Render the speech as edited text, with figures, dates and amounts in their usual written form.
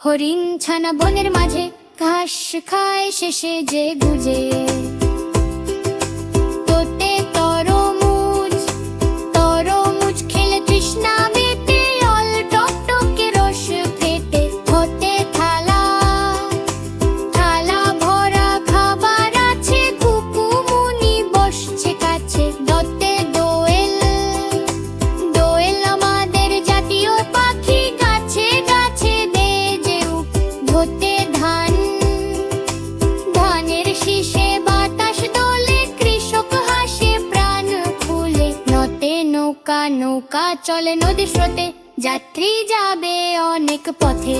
হরিণ ছানা বনের মাঝে ঘাস খায় শেষে যে গুজে। তোতে তরমুজ, তরমুজ খেলে তৃষ্ণা মেটে, অল টকটকে রস ফেটে। হতে থালা, থালা ভরা খাবার আছে, কুকুমুনি বসছে কাছে। দতে দোয়েল, দোয়েল আমাদের জাতীয় পাখি, গাছে গাছে বেজে উঠ। ধতে ধান, ধানের শীষে বাতাস দোলে, কৃষক হাসে প্রাণ খুলে। নতে নৌকা, নৌকা চলে নদীর স্রোতে, যাত্রী যাবে অনেক পথে।